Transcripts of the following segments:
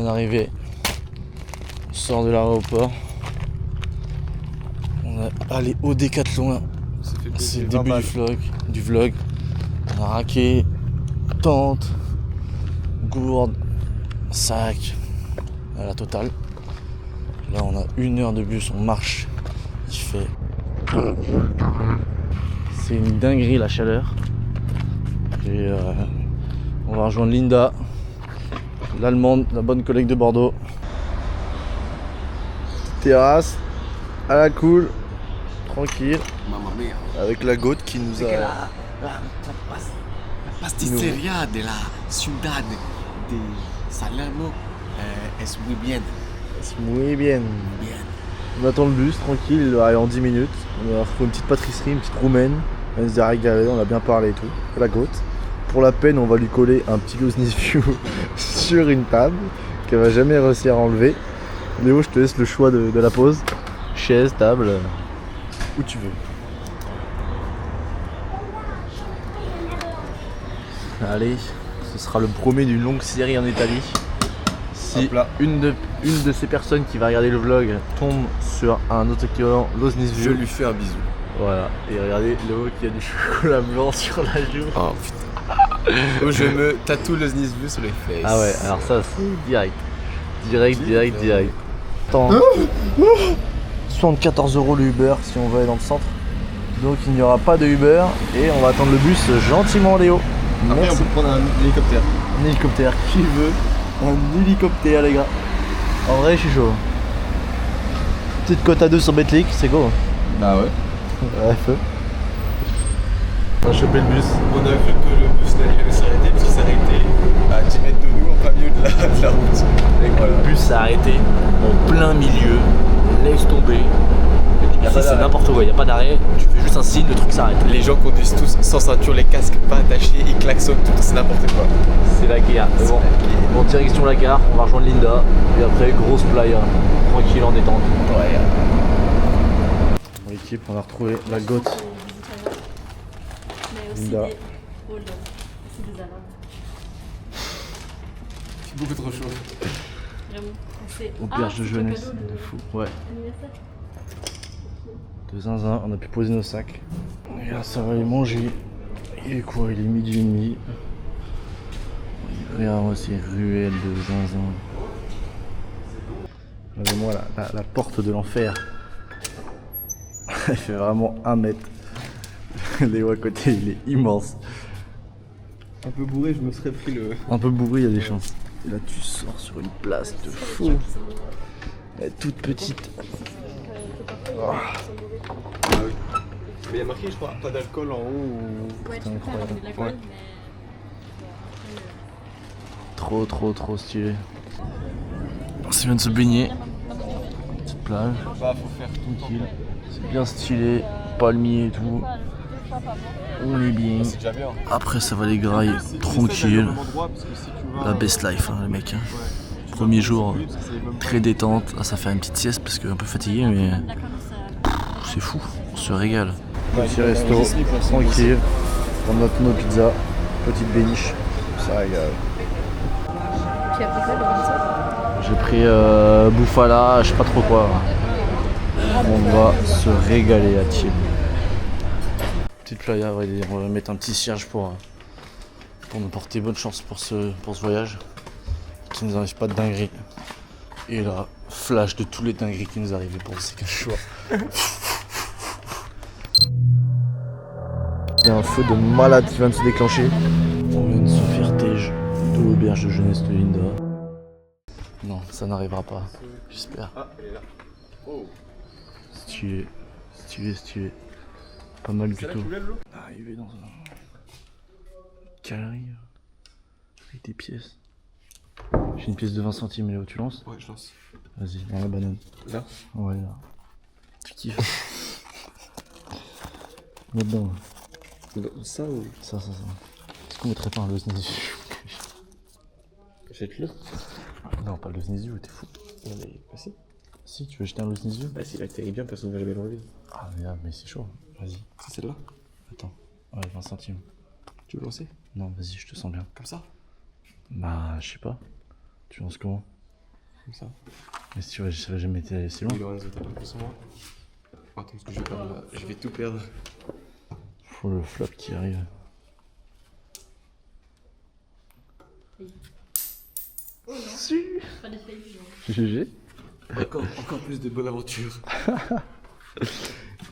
d'arriver. On sort de l'aéroport. On est allé au Décathlon. C'est le début du vlog. On a raqué, tente, gourde, sac, à la totale. Là on a 1 heure de bus, on marche. Il fait... C'est une dinguerie la chaleur. Et on va rejoindre Linda, l'allemande, la bonne collègue de Bordeaux. Terrasse, à la cool, tranquille. Avec la goutte qui nous a... La pastisseria de la ciudad de Salerno es muy bien. Muy bien. On attend le bus, tranquille, il va arriver en 10 minutes. On va retrouver une petite pâtisserie, une petite roumaine. Elle nous a régalé, on a bien parlé et tout. La goutte. Pour la peine, on va lui coller un petit Lozen's View sur une table qu'elle va jamais réussir à enlever. Léo, je te laisse le choix de la pose. Chaise, table, où tu veux. Allez, ce sera le premier d'une longue série en Italie. Si une de ces personnes qui va regarder le vlog tombe sur un autre équivalent Lozen's View, Je lui fais un bisou. voilà, et regardez Léo qui a du chocolat blanc sur la joue. Oh putain. Je me tatoue le Lozen's View sur les fesses. Ah ouais, alors ça c'est direct. Direct. Attends. 74 € le Uber si on veut aller dans le centre. Donc il n'y aura pas de Uber et on va attendre le bus gentiment Léo. Après Merci. on peut prendre un hélicoptère. Un hélicoptère, qui veut un hélicoptère les gars. En vrai je suis chaud. Petite cote à 2 sur Betclic, c'est go. Bah ouais. Ouais, feu. On a chopé le bus. On a vu que le bus n'allait jamais s'arrêter parce qu'il s'arrêtait à 10 mètres de nous en plein milieu de la route. Et voilà. Le bus s'est arrêté en plein milieu, laisse tomber. Ici c'est n'importe quoi, il n'y a pas d'arrêt, tu fais juste un signe, le truc s'arrête. Les gens conduisent tous sans ceinture, les casques pas attachés, ils klaxonnent tout, c'est n'importe quoi. C'est la guerre. Mais bon, direction la gare, on va rejoindre Linda. Et après, grosse playa, tranquille en détente. Ouais. Dans l'équipe, on a retrouvé la goth. Linda. C'est beaucoup trop chaud. Auberge de jeunesse, de fou. Ouais. De zinzin, on a pu poser nos sacs. Et là, ça va aller manger. Il est quoi? Il est 12h30. Regarde ces ruelles de zinzin. Regardez-moi la porte de l'enfer. Elle fait vraiment 1 mètre. Léo à côté, il est immense. Un peu bourré, je me serais pris le... Un peu bourré, il y a des chances. Et là, tu sors sur une place de fou. Elle est toute petite. Oh. Ah oui. Mais il y a marqué, je crois, pas d'alcool en haut ou... Ouais, tu peux faire de l'alcool, Ouais. mais... Trop stylé. On vient de se baigner. Petite plage. Bah, faut faire tout le Tranquille. C'est bien stylé. Palmier et tout. On est bien. C'est déjà bien. Après, ça va les grailles. Tranquille. La best life, hein, les mecs. Hein. Premier jour, très détente. Ah, ça fait une petite sieste parce que un peu fatigué, mais c'est fou. On se régale. Petit resto, tranquille. On note nos pizzas. Petite béniche. Ça régale. Tu as pris quoi de pizza? J'ai pris bouffala, je sais pas trop quoi. On va se régaler à Thiel. Petite playa, on va mettre un petit cierge pour nous porter bonne chance pour ce voyage. Qui nous arrive pas de dinguerie. Et là, flash de tous les dingueries qui nous arrivaient pour ces 15 choix. Il y a un feu de malade qui vient de se déclencher. On vient de se faire tège de l'auberge de jeunesse de Linda. Non, ça n'arrivera pas, j'espère. Ah, elle est là. Oh. Stylé. Pas mal du C'est là tout. que tu voulais, l'eau ? Arriver dans un galerie avec des pièces. J'ai une pièce de 20 centimes, Léo, tu lances? Ouais, je lance. Vas-y, dans la banane. Là ? Ouais, là. Tu kiffes? Là-dedans. Ça ou... Ça. Est-ce qu'on mettrait pas un Lozen's View? Jette-le. Non, pas le Lozen's View, t'es fou. Non mais, bah si. Si, tu veux jeter un Lozen's View? Bah s'il atterrit bien, personne ne va jamais l'enlever. Ah, mais c'est chaud. Vas-y. C'est celle-là ? Attends. Ouais, 20 centimes. Tu veux lancer ? Non, vas-y, je te sens bien. Comme ça ? Bah, je sais pas. Tu lances comment? comme ça. Mais si tu vois, j'aurais jamais été si loin. Oui, Lorenzo, t'as pas plus moi. Attends, parce que je vais perdre là. Je vais tout perdre. Faut le flop qui arrive. Si. Pas des failles, genre. GG. Encore plus de bonne aventure.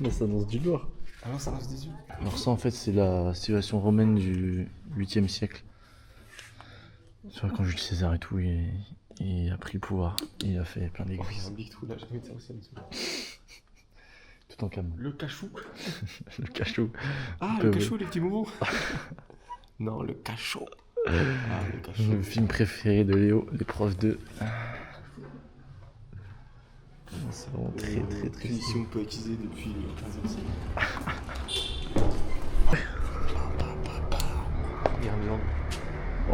Non, ça annonce du lourd. Ah non, ça reste des yeux. Alors ça en fait c'est la civilisation romaine du 8e siècle. Tu vois quand Jules César et tout il a pris le pouvoir. Il a fait plein Oh, il y a d'églises. un big trou là, j'ai envie de ça aussi en dessous. Tout en calme. Le cachou. Le cachot. Ah, le cachou, les petits moumous. Non, le cachot. Ah, le cachot. Le film préféré de Léo, l'épreuve 2. C'est vraiment très très très Punition poétisée depuis le 15e siècle. Irlande.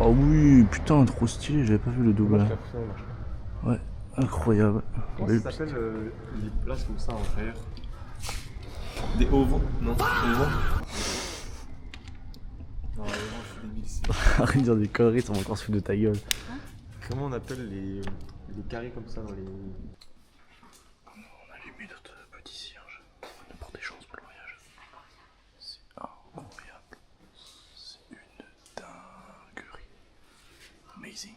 Oh oui, putain, trop stylé, j'avais pas vu le double. Ouais, incroyable. Comment Mais- ça s'appelle les places comme ça en fer? Des ovaux? Non, ovaux. Non, je suis débile. Arrête de dire des conneries, ça va encore se foutre de ta gueule. Comment on appelle les carrés comme ça dans les... On a allumé notre petit cierge. On porte des chances pour le voyage. C'est incroyable. C'est une dinguerie. Amazing.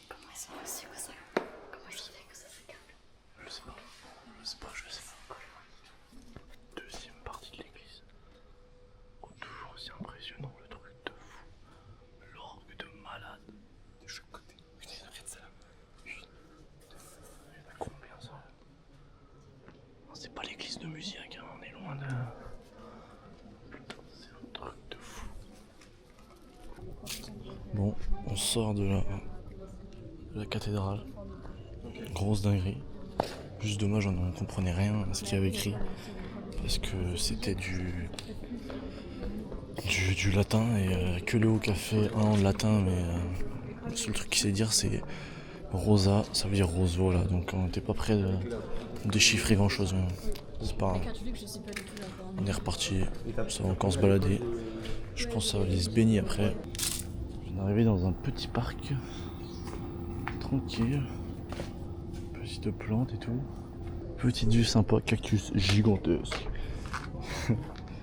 Comment ils sont reçus que ça? Comment je sais que ça se calme? Je sais pas. Je sais pas. Deuxième partie de l'église. Oh, toujours aussi impressionnant, le truc de fou. L'orgue de malade. De chaque côté. Putain, regarde ça là. Il y en a combien ça? Non, c'est pas l'église de Musiac, hein. On est loin de. Putain, c'est un truc de fou. Bon, on sort de la cathédrale. Grosse dinguerie. Juste dommage, on comprenait rien à ce qu'il y avait écrit. Parce que c'était du latin et que Léo qui a fait un an de latin, mais le seul truc qu'il sait dire c'est rosa, ça veut dire rose, voilà. Donc on n'était pas prêt de déchiffrer grand chose. C'est pas grave. Catholique, je suis pas du tout d'accord. On est reparti, ça va encore se balader. Je pense que ça va aller se baigner après. On est arrivé dans un petit parc. Tranquille. Petite plante et tout. Petite vue sympa, cactus gigantesque.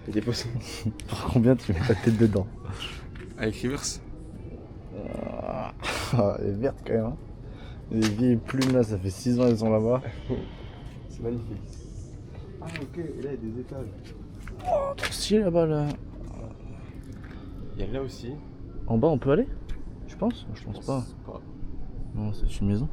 Et des poissons. Par combien tu mets ta tête dedans? Avec reverse. Ah, elle est verte quand même. Hein. Les vieilles plumes là, ça fait 6 ans qu'elles sont là-bas. C'est magnifique. Ah ok, et là il y a des étages. Oh, trop stylé là-bas là. Il y a là aussi. En bas on peut aller? Je pense? Je pense pas. Non, c'est une maison.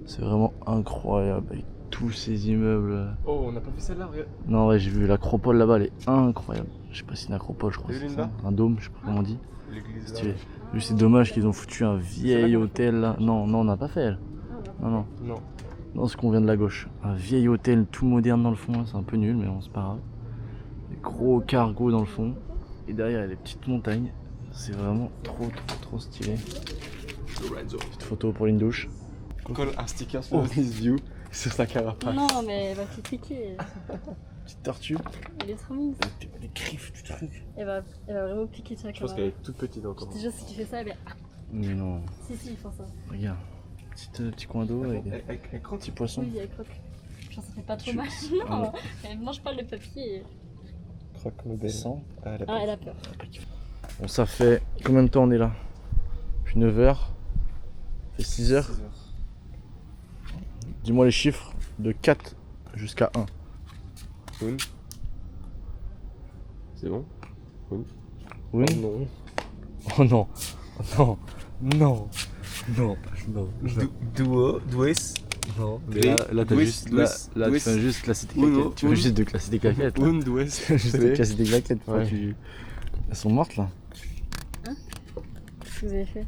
C'est vraiment incroyable avec tous ces immeubles. Oh, on n'a pas fait celle-là, regarde. Non, ouais, j'ai vu l'acropole là-bas, elle est incroyable. Je sais pas si c'est une acropole, je crois. T'as vu C'est Linda ça. Un dôme, je sais pas comment on dit. L'église là. Stylé. Juste c'est dommage qu'ils ont foutu un vieil hôtel là. Non, on n'a pas fait elle. Non. Non. Non, ce qu'on vient de la gauche. Un vieil hôtel tout moderne dans le fond, là, c'est un peu nul, mais bon, c'est pas grave. Des gros cargos dans le fond. Et derrière, il y a des petites montagnes. C'est vraiment trop stylé. Lorenzo. Petite photo pour une douche. Colle un sticker sur His View sur sa carapace. Non, mais elle va te piquer. Petite tortue. Elle est trop mignonne. Les griffes du truc. Elle va vraiment piquer sur la Je pense qu'elle caméra. est toute petite encore. Je te jure, si tu fais ça, elle va. Mais non. Si, ils font ça. Regarde. Petit coin d'eau avec des Elle croque. petits poissons. Oui, elle croque. Genre, ça fait pas trop Tu- mal. Ah Non, elle mange pas le papier. Croque comme belle. Sans. Ah, elle a Ah, elle a peur. Bon, ça fait combien de temps on est là? Depuis 9h. Ça fait 6h. 6 heures. Dis-moi les chiffres de 4 jusqu'à 1. Une. C'est bon? Oui. Oh non. Oh non. Non. Non. Non. Non. Duo. Doues. Non. Mais Tré- là t'as doues- juste. doues- Là tu doues- viens juste classer tes Uno, claquettes. Tu viens un. juste de classer tes claquettes. Là. Un, doues. Juste de classer tes claquettes. Ouais. Elles sont mortes là. Qu'est-ce que vous avez fait?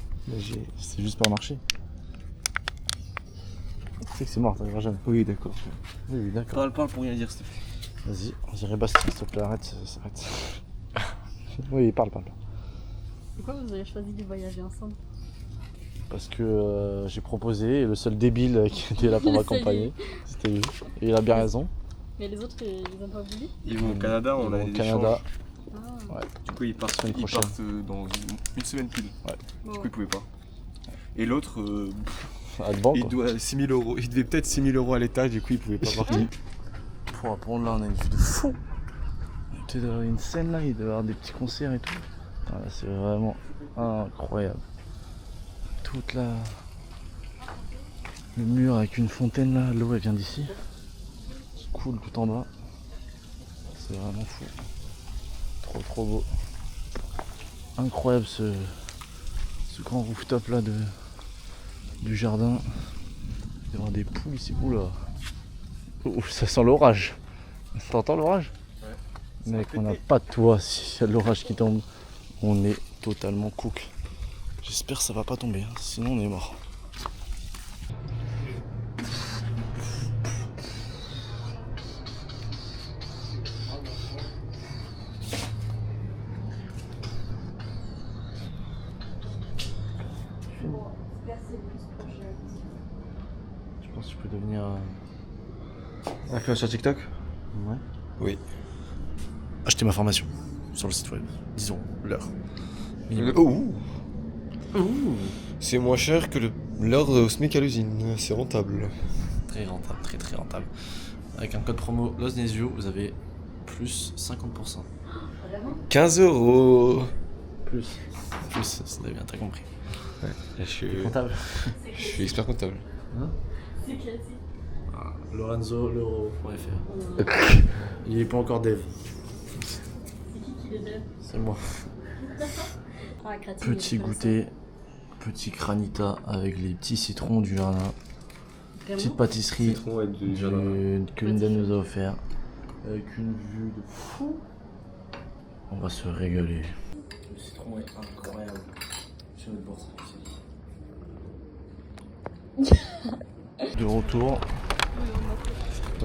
C'est juste par marché. Tu sais que c'est mort, ça arrivera jamais. Oui, d'accord. Oui, d'accord. Parle pour rien dire, s'il te plaît. Vas-y, on dirait Bastien, s'il te plaît, arrête. Oui, parle. Pourquoi vous avez choisi de voyager ensemble? Parce que j'ai proposé et le seul débile qui était là pour m'accompagner, c'était lui. Et il a bien raison. Mais les autres, ils ont pas voulu? Ils vont au Canada, on a Au des Canada, Ah. ouais. Du coup, ils partent, Semaine prochaine. dans une semaine pile. Bon. Du coup, ils pouvaient pas. Et l'autre, À la banque. Il doit 6 000 euros. Il devait peut-être 6 000 euros à l'État, du coup il pouvait pas partir. Pour prendre là, on a une vue de fou. Tu dans une scène là, il doit y avoir des petits concerts et tout. Voilà, c'est vraiment incroyable. Toute la. Le mur avec une fontaine là, l'eau elle vient d'ici. Qui coule tout en bas. C'est vraiment fou. Trop beau. Incroyable ce grand rooftop là du jardin. Il y avoir des poules ici. Oula. Oh, ça sent l'orage. T'entends l'orage? Ouais. Mec, on n'a pas de toit. S'il y a de l'orage qui tombe, on est totalement cook. J'espère que ça va pas tomber, hein. Sinon on est mort. Tu penses que tu peux devenir influenceur sur TikTok? Ouais. Oui. Acheter ma formation sur le site web. Disons l'heure. C'est moins cher que l'heure au SMIC à l'usine. C'est rentable. Très rentable, très rentable. Avec un code promo LOSNESIO, vous avez plus 50%. 15 euros. Plus, ça avez bien, t'as compris. Ouais. Là, je suis expert comptable. Hein? C'est classique. Lorenzo Leuro.fr. Il est pas encore dev. C'est qui les lève? C'est moi. Ah, gratiner, Petit comme goûter, petit granita avec les petits citrons du jardin. ça. Vraiment. Petite pâtisserie Citron et du jardin. que Linda nous a offert. Avec une vue de fou. On va se régaler. Le citron est incroyable. Je vais le boire ça. De retour.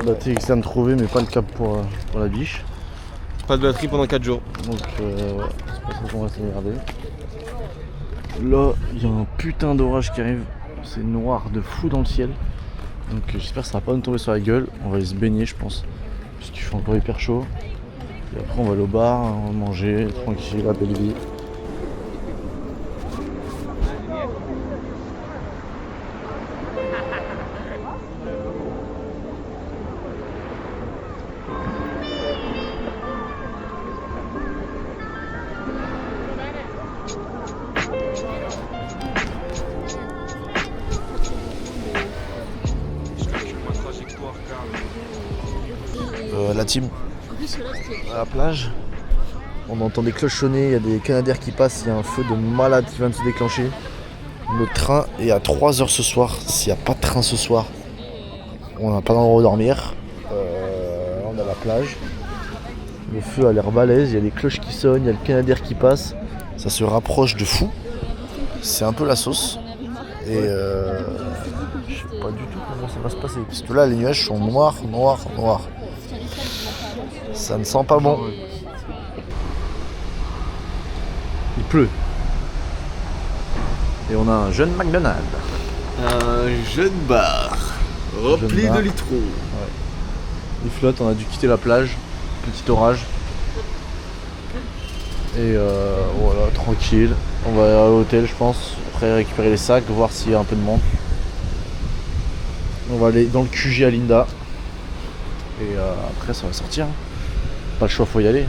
La thé externe trouvée mais pas le câble pour la biche. Pas de batterie pendant 4 jours. Donc c'est pas ça qu'on va se regarder. Là il y a un putain d'orage qui arrive. C'est noir de fou dans le ciel. Donc j'espère que ça va pas nous tomber sur la gueule. On va aller se baigner je pense. Parce qu'il fait encore hyper chaud. Et après on va aller au bar, on va manger, tranquille, la belle vie. La team à la plage, on entend des cloches sonner, il y a des canadaires qui passent, il y a un feu de malade qui vient de se déclencher. Notre train est à 3h ce soir. S'il n'y a pas de train ce soir, on n'a pas d'endroit où dormir. On est à la plage. Le feu a l'air balèze, il y a des cloches qui sonnent, il y a le canadair qui passe. Ça se rapproche de fou. C'est un peu la sauce. Et je sais pas du tout comment ça va se passer. Parce que là les nuages sont noirs. Ça ne sent pas bon. Il pleut. Et on a un jeune McDonald's. Un jeune bar rempli Jeune bar. de litrons. Il flotte, on a dû quitter la plage. Petit orage. Et voilà, tranquille. On va aller à l'hôtel je pense. Après récupérer les sacs, voir s'il y a un peu de monde. On va aller dans le QG à Linda. Et après ça va sortir. Pas le choix, faut y aller.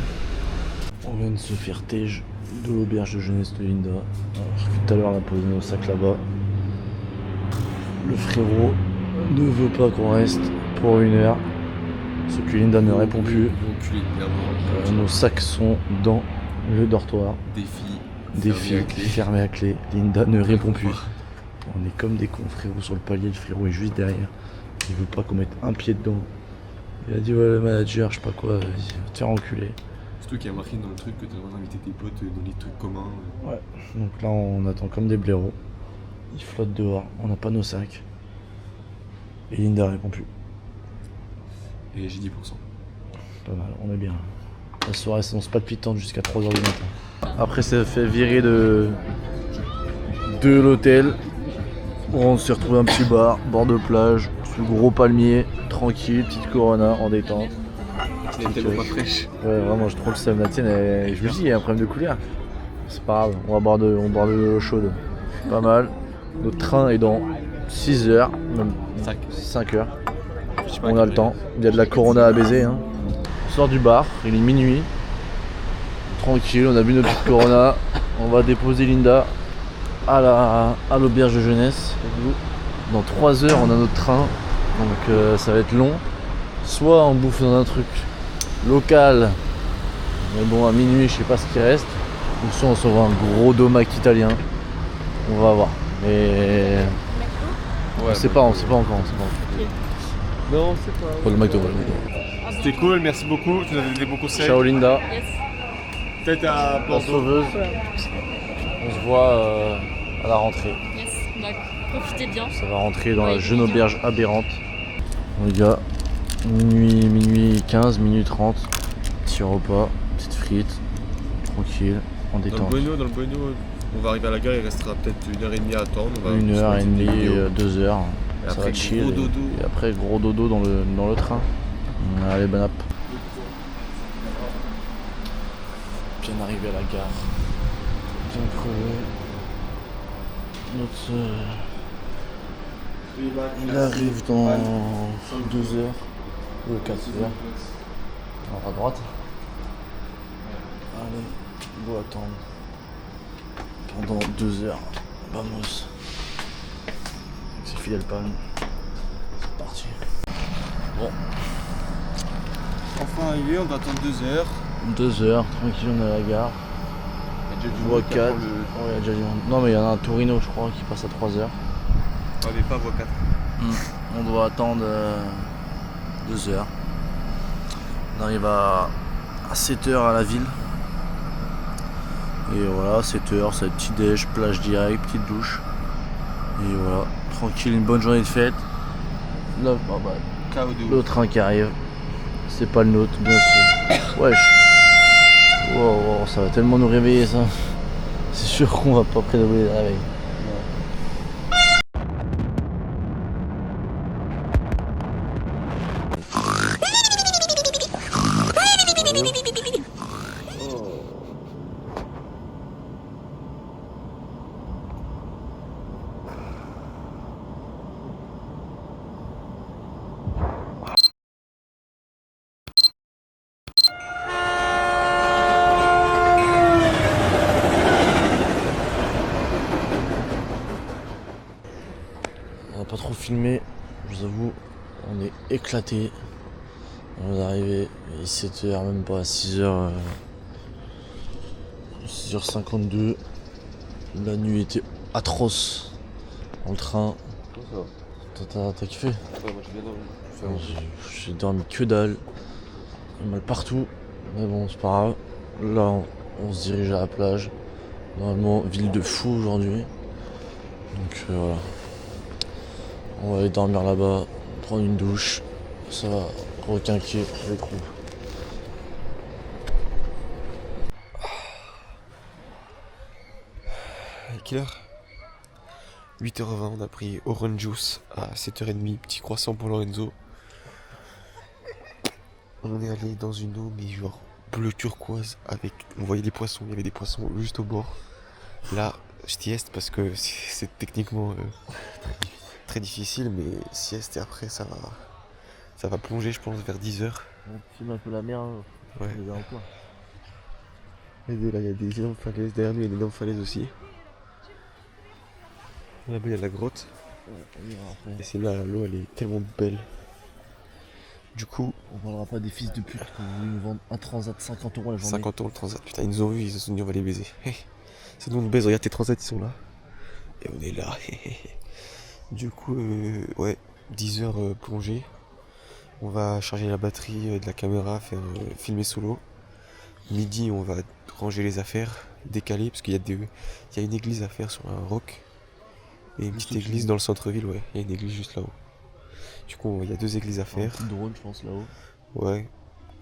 On vient de se faire tège de l'auberge de jeunesse de Linda. Alors, tout à l'heure on a posé nos sacs là-bas. Le frérot ne veut pas qu'on reste pour 1 heure. Ce que Linda ne répond plus. Nos sacs sont dans le dortoir. Des filles fermées à clé. Linda ne répond plus. On est comme des cons, frérot sur le palier. Le frérot est juste derrière. Il veut pas qu'on mette un pied dedans. Il a dit ouais le manager, je sais pas quoi, vas-y, va te faire enculer. Surtout qu'il y a marqué dans le truc que tu vas inviter tes potes dans les trucs communs. Ouais, donc là on attend comme des blaireaux. Ils flottent dehors, on n'a pas nos sacs. Et Linda répond plus. Et j'ai 10%. Pas mal, on est bien. La soirée s'annonce pas palpitante jusqu'à 3h du matin. Après ça fait virer de l'hôtel. On s'est retrouvé un petit bar, bord de plage, sous le gros palmier, tranquille, petite Corona en détente. Elle est tellement pas fraîche. Ouais, vraiment, j'ai trop le seum. La tienne, je me dis, il y a un problème de couleur. C'est pas grave, on boit de l'eau chaude. Pas mal. Notre train est dans 6 heures, même 5. 5 heures. On a le temps. Il y a de la Corona à baiser. Hein. On sort du bar, il est minuit. Tranquille, on a bu notre petite Corona. On va déposer Linda à l'auberge de jeunesse. Dans 3 heures, on a notre train. Donc ça va être long. Soit on bouffe dans un truc local. Mais bon, à minuit, je sais pas ce qui reste. Ou soit on se voit un gros domac italien. On va voir. Mais on sait pas encore. Non, c'est pas. Pas le McDo. C'était cool, merci beaucoup, tu nous as donné des bons conseils. Ciao Linda. Yes. Peut-être à La Bordeaux. sauveuse. On se voit à la rentrée. Yes. Donc, profitez bien. Ça va rentrer dans la jeune auberge aberrante. Bon, les gars, minuit 15, minuit 30. Petit repas, petite frite, tranquille, en Dans détente. le Bueno, on va arriver à la gare, il restera peut-être 1h30 à attendre. On va 1h30, 2 heures. Et Ça après, va chill. gros dodo. Et après, gros dodo dans le train. Allez, bonne app. Bien arrivé à la gare. Bien crevé. Il arrive dans 2 heures. Ou 4 heures. Alors à droite. Allez, il doit attendre. Pendant 2 heures. Vamos. C'est Fidel Palme. C'est parti. Bon. Enfin arrivé, on va attendre 2 heures. 2 heures, tranquille, on est à la gare. Voie 4. Ouais, il y a déjà du monde. Non, mais il y en a un Torino, je crois, qui passe à 3 heures. On n'est pas voie 4. On doit attendre 2 heures. On arrive à 7 heures à la ville. Et voilà, 7 heures, ça va être petit déj, plage direct, petite douche. Et voilà, tranquille, une bonne journée de fête. Là, le train qui arrive. C'est pas le nôtre, bien sûr. Wesh. Wow, ça va tellement nous réveiller ça. C'est sûr qu'on va pas prédominer le réveil. On a pas trop filmé, je vous avoue, on est éclaté. On est arrivé, il est 7h, même pas 6h, 6h52. La nuit était atroce dans le train. T'as kiffé? Ouais, moi j'ai bien dormi. J'ai dormi que dalle, j'ai mal partout, mais bon c'est pas grave. Là on se dirige à la plage, normalement ville de fou aujourd'hui. Donc voilà. On va aller dormir là-bas, prendre une douche, ça va requinquer les trous. Quelle heure? 8h20, on a pris orange juice à 7h30, petit croissant pour Lorenzo. On est allé dans une eau mais genre bleu turquoise avec, on voyait des poissons, il y avait des poissons juste au bord. Là, je sieste parce que c'est techniquement très difficile, mais sieste et après ça va plonger je pense vers 10h. On filme un peu la mer, Ouais. les emplois. Et là il y a des énormes falaises, derrière nous il y a une énorme falaise aussi. Là-bas il y a la grotte. Et c'est là, l'eau elle est tellement belle. Du coup, On parlera pas des fils de pute qui ont voulu nous vendre un transat 50 € la journée. 50 € le transat, putain ils nous ont vu, ils se sont dit on va les baiser. C'est nous on baise, regarde tes transats ils sont là. Et on est là. Du coup, ouais, 10 heures plongée. On va charger la batterie de la caméra, faire filmer solo. Midi on va ranger les affaires, décaler, parce qu'il y a une église à faire sur un roc. Et une petite église dans le centre-ville, ouais, il y a une église juste là-haut. Du coup, il y a 2 églises à Un faire. petit drone je pense là-haut. Ouais.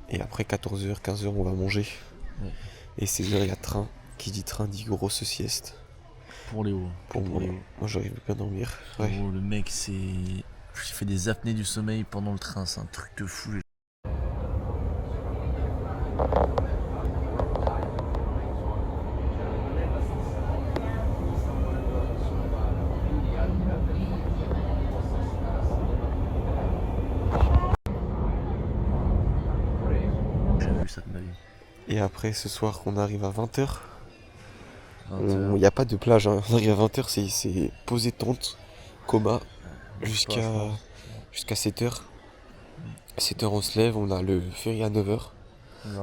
Et après 14h, 15h, on va manger. Ouais. Et 16h, il y a train. Qui dit train dit grosse sieste. Pour les hauts. Pour moi, les hauts. moi j'arrive bien à dormir. Ouais. Oh, le mec c'est... Il fait des apnées du sommeil pendant le train, c'est un truc de fou. Et après ce soir on arrive à 20h. 20h. Il n'y a pas de plage, hein. On arrive à 20h, c'est poser tente, coma, jusqu'à 7h. 7h on se lève, on a le ferry à 9h.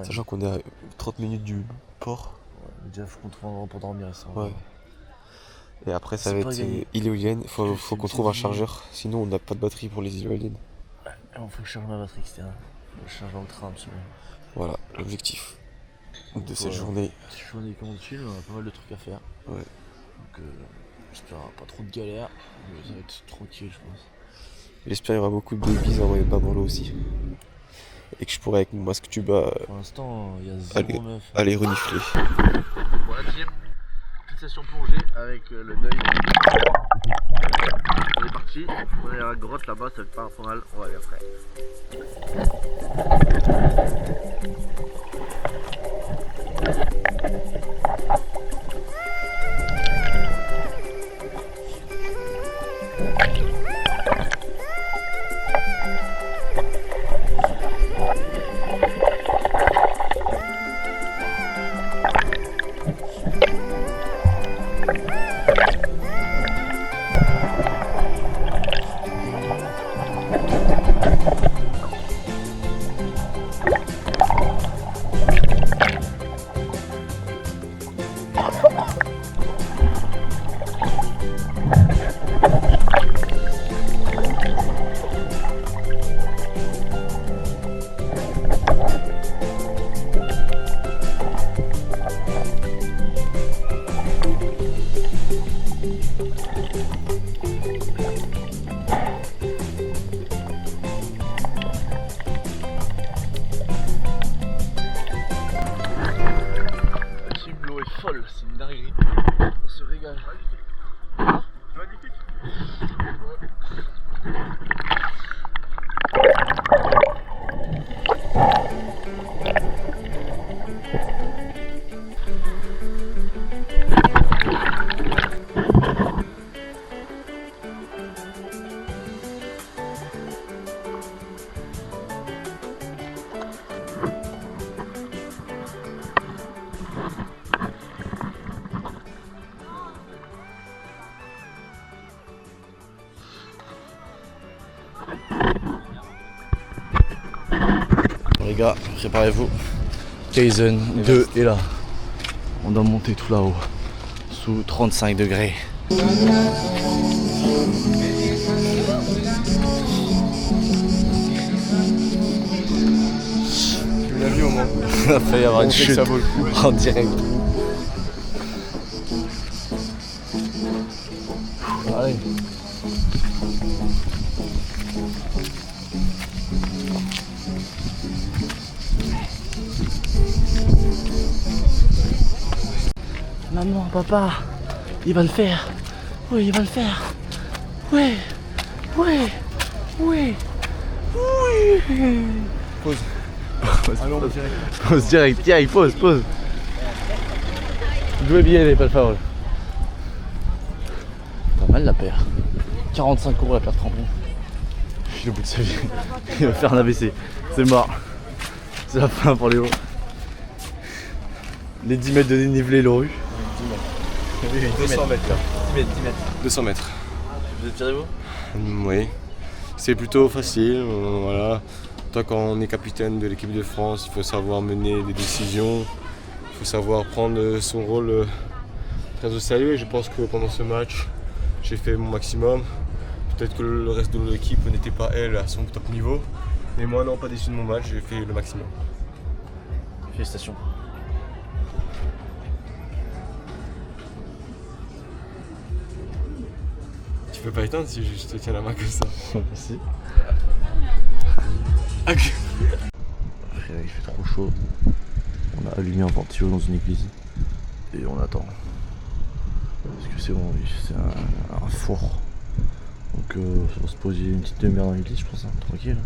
Sachant qu'on est à 30 minutes du port. Déjà faut qu'on trouve un endroit pour dormir ça. Ouais. Et après ça C'est va pas être gagné. île éolienne, faut C'est qu'on trouve un gagné. chargeur, sinon on n'a pas de batterie pour les îles éoliennes. Il faut que je charge ma batterie externe. Je charge dans le train absolument. Voilà l'objectif de cette Voilà. journée. Cette journée comment chill, on a pas mal de trucs à faire. Ouais. Donc j'espère pas trop de galères, mais ça va être tranquille je pense. J'espère qu'il y aura beaucoup de babies en maillot de bain dans l'eau aussi. Et que je pourrai avec mon masque tuba Pour l'instant il y a 0 aller, meuf. aller renifler. Voilà team, petite session plongée avec le Neuil. On est parti, on est à la grotte là-bas, ça va être pas trop mal, on va aller après. L'eau est folle, c'est une dinguerie. On se régale. Magnifique. Les gars, préparez-vous. Kaizen 2 est là. On doit monter tout là-haut. Sous 35 degrés. Tu l'as vu au moins. Il a failli y avoir une chute Ça vaut le coup. en direct. Allez. Maman, papa, il va le faire. Oui, il va le faire. Oui, oui, oui, oui. Pause. Allons, direct. Pause direct, direct, pause, pause. Jouez bien les palfarol. Pas mal la paire. 45 € la paire tremplin. Je suis au bout de sa vie. Il va faire un AVC. C'est mort. C'est la fin pour Léo. Les 10 mètres de dénivelé Loru. 200 mètres là. 10 mètres. 200 mètres. Vous êtes vous? Oui. C'est plutôt facile. Voilà. Toi, quand on est capitaine de l'équipe de France, il faut savoir mener des décisions. Il faut savoir prendre son rôle très au sérieux. Et je pense que pendant ce match, j'ai fait mon maximum. Peut-être que le reste de l'équipe n'était pas elle à son top niveau. Mais moi, non, pas déçu de mon match. J'ai fait le maximum. Félicitations. Tu peux pas éteindre si je te tiens la main comme ça. Merci. Ok. Frère, il fait trop chaud. On a allumé un ventilo dans une église. Et on attend. Parce que c'est bon, c'est un four. Donc ça va se poser une petite demi-heure dans l'église, je pense, hein, tranquille.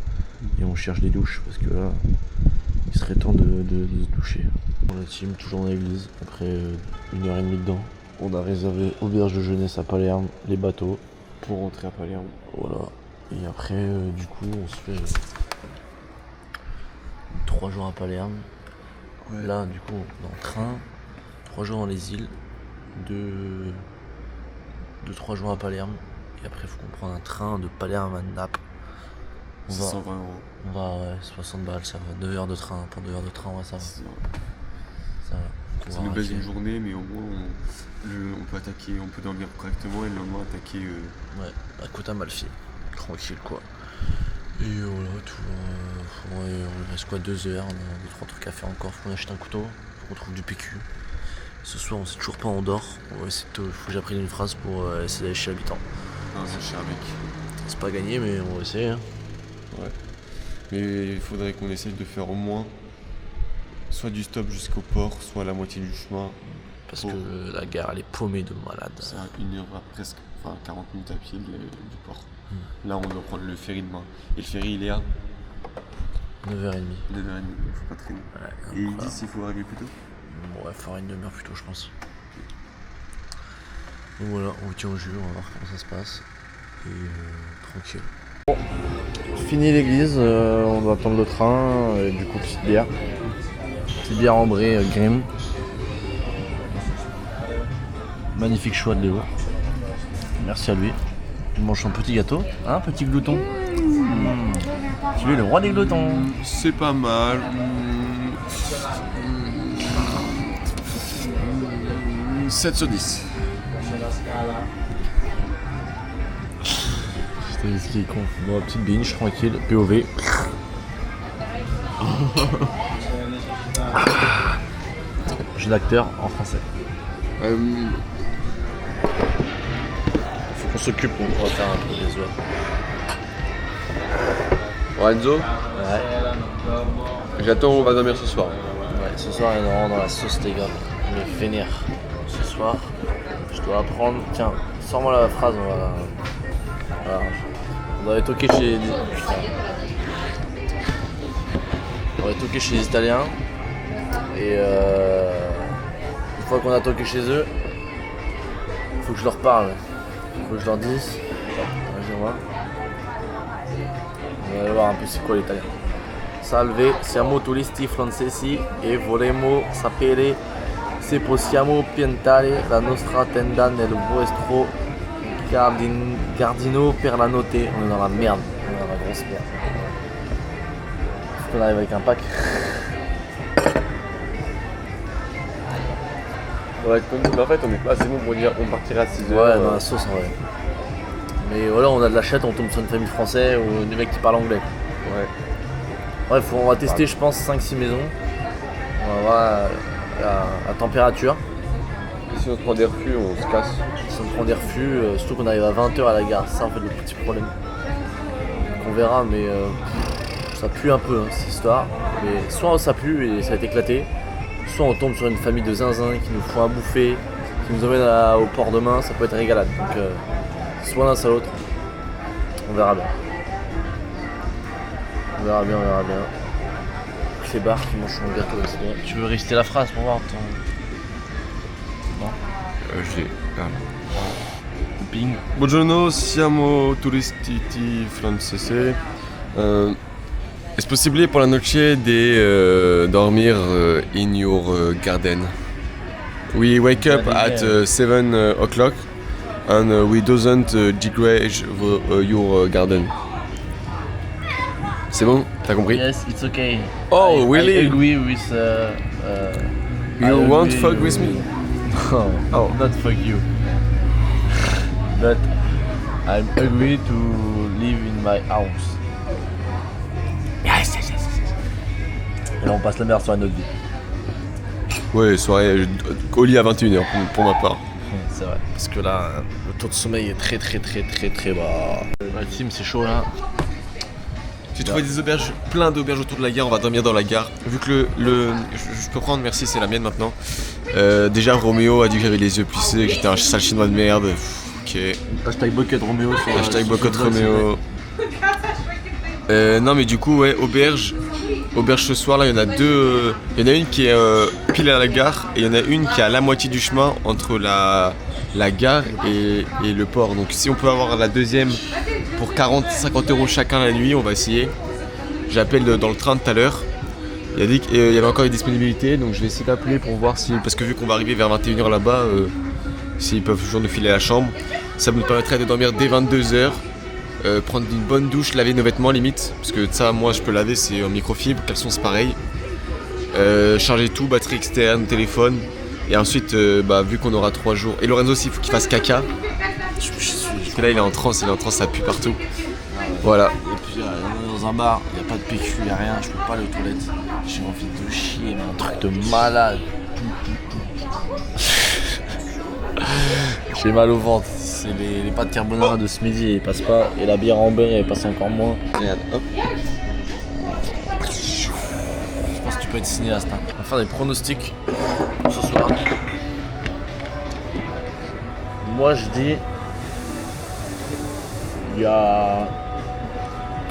Et on cherche des douches parce que là, il serait temps de se doucher. La team toujours dans l'église, après 1h30 dedans. On a réservé auberge de jeunesse à Palerme, les bateaux. Pour rentrer à Palerme. Voilà. Et après, du coup, on se fait 3 jours à Palerme. Ouais. Là, du coup, dans le train, 3 jours dans les îles, 2-3 jours à Palerme. Et après, il faut qu'on prenne un train de Palerme à Naples. On va, 120 euros. on va, ouais, 60 balles, ça va. 2 heures de train. Pour 2 heures de train, ouais, ça va. Ça Ça va. nous baisse une journée, mais au moins on peut attaquer, on peut dormir correctement et le lendemain attaquer. Ouais, à Côte Amalfi. Tranquille, quoi. Et voilà, tout. Ouais, il reste quoi, 2 heures. On a 2-3 trucs à faire encore. Faut qu'on achète un couteau. Faut qu'on trouve du PQ. Ce soir, on sait toujours pas, on dort. On va essayer faut que j'apprenne une phrase pour essayer d'aller chez l'habitant. Non, c'est cher, mec. C'est pas gagné, mais on va essayer. Hein. Ouais. Mais il faudrait qu'on essaye de faire au moins soit du stop jusqu'au port, soit la moitié du chemin. Parce que la gare, elle est paumée de malade. C'est à 1 heure, presque, enfin 40 minutes à pied du port. Là, on doit prendre le ferry demain. Et le ferry, il est à 9h30. 9h30, il faut pas traîner. Ouais, Et ils disent s'il faut arriver plus tôt. Ouais, il faudra une demi-heure plus tôt, je pense. Donc voilà, on vous tient au jus, on va voir comment ça se passe. Et tranquille. Bon, fini l'église, on doit attendre le train, et du coup, petite bière. Petite bière ambrée, Grimm. Magnifique choix de Léo. Merci à lui. Il mange son petit gâteau, hein, petit glouton. Tu es le roi des gloutons. C'est pas mal. 7 sur 10. C'était ce qui est con. Bon, petite binge, tranquille, POV. Jeu d'acteur en français. Faut qu'on s'occupe, on va faire un peu des oies. Lorenzo, Ouais. j'attends, on va dormir ce soir. Ouais, ce soir, il rentre dans la sauce, les gars. Le vénère. Ce soir, je dois apprendre. Tiens, sors-moi la phrase, on va. Voilà. On doit aller toquer chez. Putain. On va aller toquer chez les Italiens. Et une fois qu'on a toqué chez eux, il faut que je leur parle. Il faut que je leur dise. Attends, je vais voir. On va aller voir un peu c'est quoi l'italien. Salve, siamo turisti francesi e vorremmo sapere se possiamo piantare la nostra tenda nel vostro giardino per la notte. On est dans la merde, on est dans la grosse merde. Faut qu'on arrive avec un pack. Ouais, en fait, on est pas assez bon pour dire on partira à 6h. Ouais, dans la sauce en vrai. Mais voilà, on a de la chatte, on tombe sur une famille français ou des mecs qui parlent anglais. Ouais. Bref, on va tester, je pense, 5-6 maisons. On va voir la température. Si on se prend des refus, on se casse. Si on prend des refus, surtout qu'on arrive à 20h à la gare, c'est ça en fait le petit problème. Donc on verra, mais ça pue un peu hein, cette histoire. Mais soit ça pue et ça va être éclaté, soit on tombe sur une famille de zinzins qui nous font à bouffer, qui nous emmène au port demain, ça peut être régalade. Donc soit l'un, soit l'autre. On verra bien. On verra bien, on verra bien. Clébard qui mange son gâteau aussi. Tu veux réciter la phrase pour voir ton. Non. Je l'ai. Ping. Buongiorno, siamo turisti francesi. È possibile pour la noche de dormir in your garden? We wake up at 7 o'clock and we doesn't degrade your garden. C'est bon? T'as compris? Yes, it's okay. Oh, really? I agree with. You won't fuck with me? No, Oh. not fuck you. But I agree to live in my house. Yes, yes, yes, yes. Et là, on passe la merde sur une autre vie. Ouais, soirée au lit à 21h pour ma part. C'est vrai. Parce que là, le taux de sommeil est très bas. La team, c'est chaud là. J'ai trouvé des auberges, plein d'auberges autour de la gare, on va dormir dans la gare. Vu que je peux prendre, merci, c'est la mienne maintenant. Déjà Roméo a dit que j'avais les yeux plissés, que j'étais un sale chinois de merde. Ok. Hashtag Bucket Roméo sur Hashtag Bocotte Roméo. Non mais du coup ouais, auberge ce soir là, il y en a deux. Il y en a une qui est pile à la gare et il y en a une qui est à la moitié du chemin entre la gare et le port. Donc si on peut avoir la deuxième pour 40-50 € chacun la nuit, on va essayer. J'appelle dans le train tout à l'heure. Il a dit qu'il y avait encore des disponibilités, donc je vais essayer d'appeler pour voir si... Parce que vu qu'on va arriver vers 21h là-bas, s'ils peuvent toujours nous filer à la chambre, ça nous permettrait de dormir dès 22h, prendre une bonne douche, laver nos vêtements limite, parce que ça, moi, je peux laver, c'est en microfibre, caleçon, c'est pareil. Charger tout, batterie externe, téléphone, et ensuite, vu qu'on aura 3 jours... Et Lorenzo aussi, il faut qu'il fasse caca. Parce que là, il est en transe, ça pue partout. Voilà. Et puis dans un bar, il n'y a pas de PQ, il n'y a rien, je peux pas aller aux toilettes. J'ai envie de chier, mais un truc de malade. J'ai mal au ventre. C'est les pâtes carbonara de ce midi, ils passent pas. Et la bière en bain, elle passe encore moins. Regarde, hop. Je pense que tu peux être cinéaste. Hein. On va faire des pronostics pour ce soir. Moi je dis... Il y a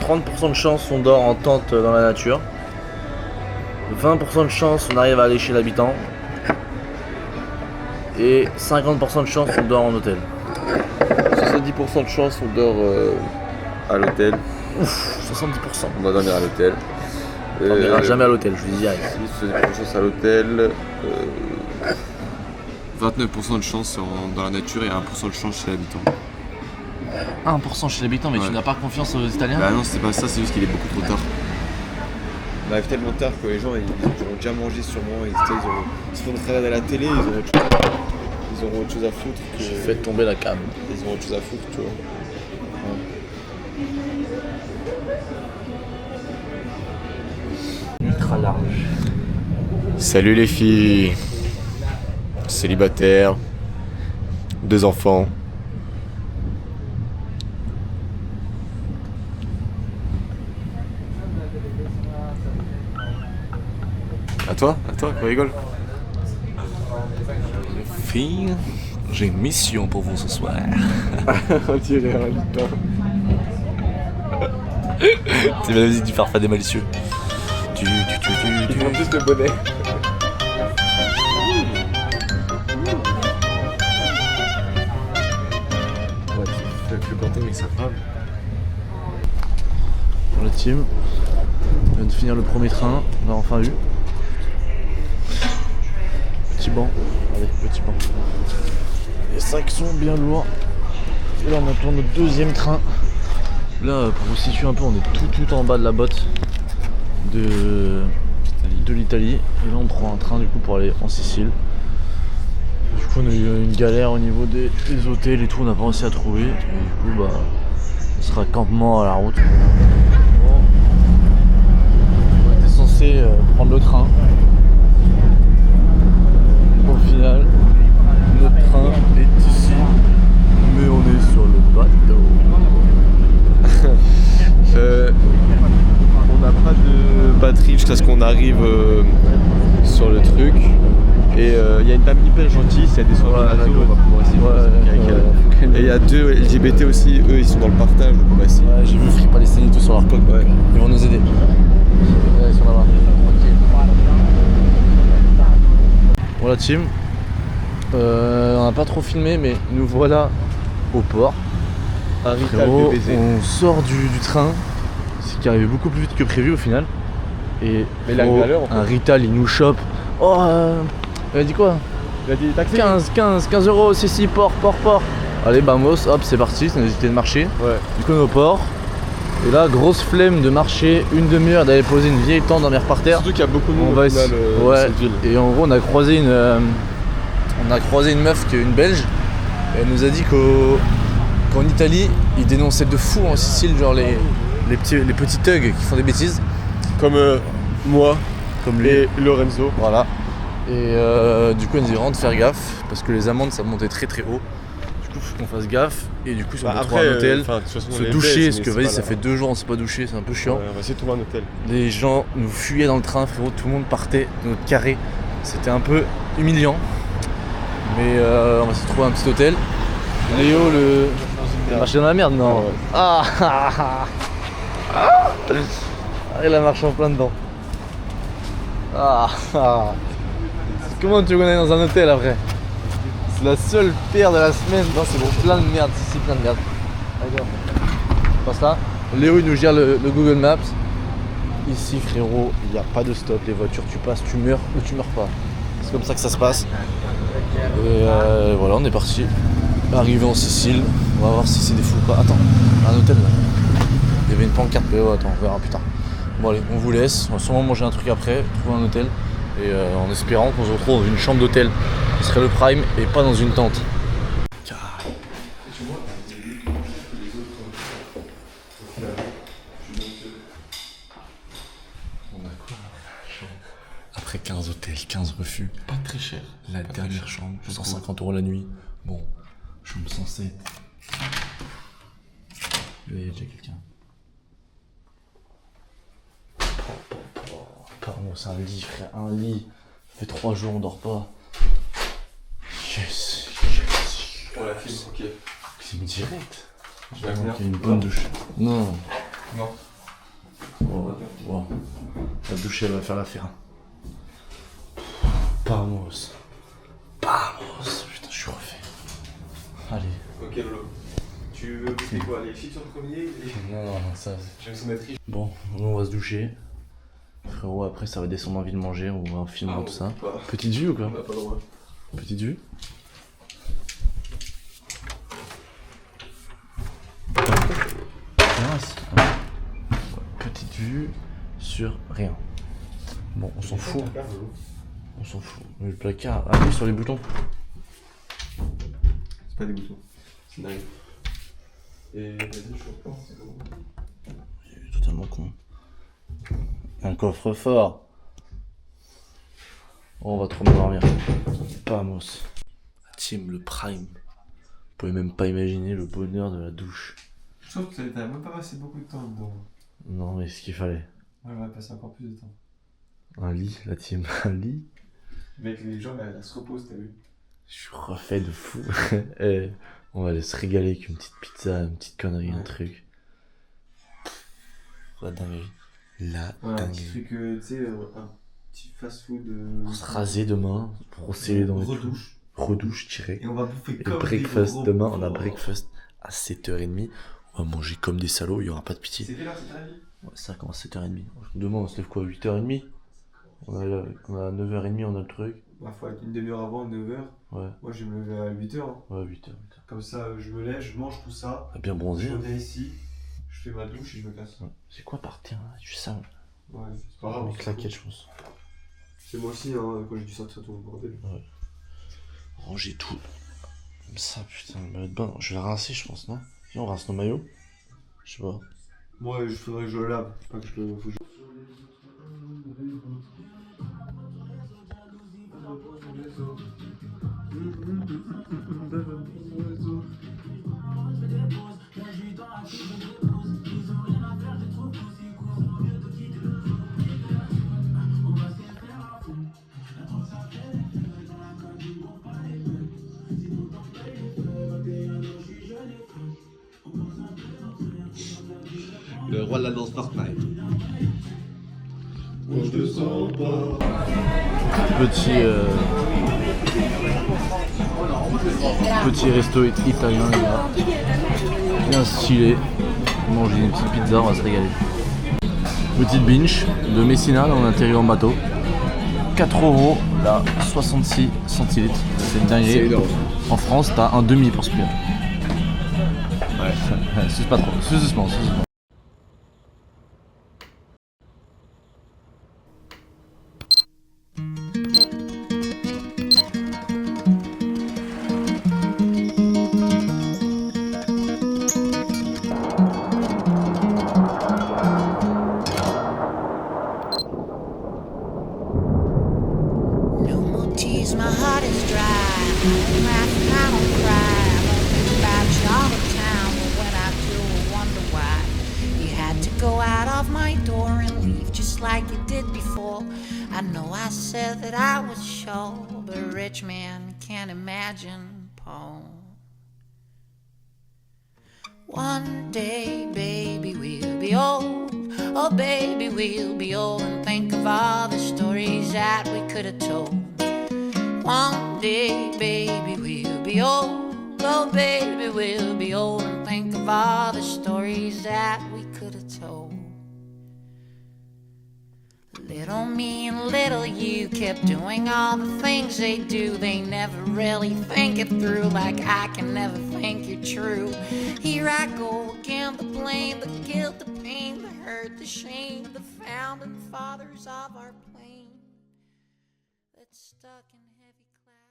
30% de chance on dort en tente dans la nature. 20% de chance on arrive à aller chez l'habitant. Et 50% de chance on dort en hôtel. 70% de chance on dort à l'hôtel. Ouf, 70%. On va dormir à l'hôtel. On n'ira jamais à l'hôtel, je vous dis direct. 70% de chance à l'hôtel. 29% de chance dans la nature et 1% de chance chez l'habitant. 1% chez l'habitant, mais ouais. Tu n'as pas confiance aux Italiens? Bah non, c'est pas ça, c'est juste qu'il est beaucoup trop tard. On arrive tellement tard que les gens ils auront déjà mangé sûrement, ils se font regarder à la télé, ils auront autre chose à foutre que... J'ai fait tomber la cam. Ils auront autre chose à foutre, tu vois. Ouais. Ultra large. Salut les filles. Célibataire. 2 enfants. À toi, qu'on rigole. Les filles, j'ai une mission pour vous ce soir. On dirait un lutin. C'est la musique du farfadet malicieux. Tu prends juste le bonnet. Ouais, tu fais plus planter mais ça femme. Pour la team, on vient de finir le premier train, on a enfin eu. Petit banc, allez, petit banc. Les sacs sont bien lourds. Et là on attend notre deuxième train. Là pour vous situer un peu, on est tout en bas de la botte de l'Italie. Et là on prend un train du coup pour aller en Sicile. Du coup on a eu une galère au niveau des hôtels et tout, on n'a pas réussi à trouver. Et du coup on sera campement à la route. Bon. On était censé prendre le train. Au final, notre train est ici, mais on est sur le bateau. On n'a pas de batterie jusqu'à ce qu'on arrive sur le truc. Et il y a une dame hyper gentille, si elle descend dans la bateau, on va pouvoir essayer. Et il y a 2 LGBT aussi, eux ils sont dans le partage, donc on va essayer. Ouais, j'ai vu Free Palestine et tout sur leur coque, Ouais. Ils vont nous aider. Ouais, ils sont là-bas. Bon la team, on n'a pas trop filmé, mais nous voilà au port. Un rital Frérot, de baiser. on sort du train, c'est qui arrivait beaucoup plus vite que prévu au final. Et Mais il a une valeur, en fait. un Rital il nous chope. Oh, il a dit quoi? Il a dit taxi. 15 euros, c'est si, port. Allez, Bamos, hop, c'est parti, ça nous évité de marcher. Ouais. Du coup, on est au port. Et là, grosse flemme de marcher une demi-heure, d'aller poser une vieille tente dormir par terre. Surtout qu'il y a beaucoup de On monde va au final dans ouais. cette ville. Et en gros, on a croisé une meuf qui est une Belge. Et elle nous a dit qu'en Italie, ils dénonçaient de fou en Sicile, genre les petits thugs qui font des bêtises. Comme moi, Comme lui. et Lorenzo. Voilà. Et du coup, elle nous dit vraiment de faire gaffe parce que les amendes ça montait très très haut. Du coup, faut qu'on fasse gaffe. Et du coup, si on peut trouver un hôtel, de toute façon, se on est doucher, belges, parce mais que c'est vas-y, pas ça là. fait 2 jours on s'est pas douché, c'est un peu chiant. Ouais, on va essayer de trouver un hôtel. Les gens nous fuyaient dans le train, frérot, tout le monde partait de notre carré. C'était un peu humiliant. Mais on va essayer de trouver un petit hôtel. Léo, il a marché dans la merde, non? Ouais. Ah, il a marché en plein dedans. Comment tu connais dans un hôtel après? C'est la seule paire de la semaine. Non, c'est bon, plein de merde, ici, plein de merde. Allez, passe là. Léo, il nous gère le Google Maps. Ici frérot, il n'y a pas de stop, les voitures tu passes, tu meurs ou tu meurs pas. C'est comme ça que ça se passe. Et voilà, on est parti. Arrivé en Sicile, on va voir si c'est des fous ou pas. Attends, un hôtel là. Il y avait une pancarte, mais oh, attends, on verra plus tard. Bon allez, on vous laisse, on va sûrement manger un truc après, trouver un hôtel. Et en espérant qu'on se retrouve dans une chambre d'hôtel. Ce serait le prime et pas dans une tente. Après 15 hôtels, 15 refus. Pas très cher. La dernière chambre, 150 € la nuit. Bon, chambre 107. Il y a déjà quelqu'un. Pardon, c'est un lit, frère, un lit. Ça fait 3 jours, on dort pas. Yes. On la filme, ok. Film direct. Je vais venir. Il y a une bonne douche. Non. Non. Wow. La douche, elle va faire l'affaire. Vamos. Putain, je suis refait. Allez. Ok Lolo. Tu veux goûter quoi? Les chips en premier Non, ça. J'aime son être riche. Bon, nous on va se doucher. Frérot, après ça va descendre envie de manger, on va filmer tout ça. Pas. Petite vue ou quoi? On n'a pas le droit. Petite vue. Mince. Petite vue sur rien. Bon, on s'en fout. On s'en fout. Mais le placard, appuie sur les boutons. C'est pas des boutons. C'est dingue. Et vas-y, je pense. C'est bon. Il est totalement con. Un coffre-fort. Oh, on va trop bien dormir. Vamos. Team, le prime. Vous pouvez même pas imaginer le bonheur de la douche. Je trouve que t'as même pas passé beaucoup de temps dedans. Non, mais ce qu'il fallait. Ouais, on va passer encore plus de temps. Un lit, la team, un lit. Mec, les jambes, elles se reposent, t'as vu? Je suis refait de fou. Et on va aller se régaler avec une petite pizza, une petite connerie, un truc. La dinguerie. La Un petit dinguerie. truc, tu sais, un petit fast-food. On se raser demain, brosser les dents et tout. Redouche. Redouche, tiré. Et on va bouffer Et comme breakfast, des gros demain on a porcs. breakfast à 7h30. On va manger comme des salauds, il n'y aura pas de pitié. C'était là, cette année? Ouais, ça commence à 7h30. Demain on se lève quoi, 8h30? On a 9h30, on a le truc. Bah, faut être une demi-heure avant, 9h. Ouais, Moi, je vais me lever à 8h. Hein. ouais, 8h. Comme ça, je me lève, je mange tout ça. On a bien bronzé. Je Hein. reviens ici, je fais ma douche et je me casse. Ouais. C'est quoi par terre là? Du sale. Ouais, c'est pas grave. Avec claquettes, je pense. C'est moi aussi, hein, quand j'ai dû sortir tout le bordel. Ranger tout. Comme ça, putain, le maillot de bain. Je vais le rincer, je pense, non? Viens, on rince nos maillots. Je sais pas. Moi, il faudrait que je le lave. Pas que je le. Faut que je... Le roi de la danse Fortnite. Petit resto italien là. Bien stylé. On mange une petite pizza, on va se régaler. Petite binge de Messina, là on a atterri en bateau. 4 € là, 66 centilitres. C'est dingue. C'est énorme. En France, t'as un demi pour ce prix. Ouais, suce pas trop. Suce doucement. No more tears, my heart is dry. Laughing, I don't cry. I won't think about you all the time. But when I do, I wonder why you had to go out of my door and leave just like you did before. I know I said that I was sure, but a rich man can't imagine Paul. One day, baby, we'll be old. Oh, baby, we'll be old and think of all the stories that we could have told. One day, baby, we'll be old. Oh, baby, we'll be old and think of all the stories that we could have told. Little me and little you kept doing all the things they do. They never really think it through, like I can never think you're true. Here I go again, the blame, the guilt, the pain, the hurt, the shame, the founding fathers of our plane that's stuck in heavy clouds.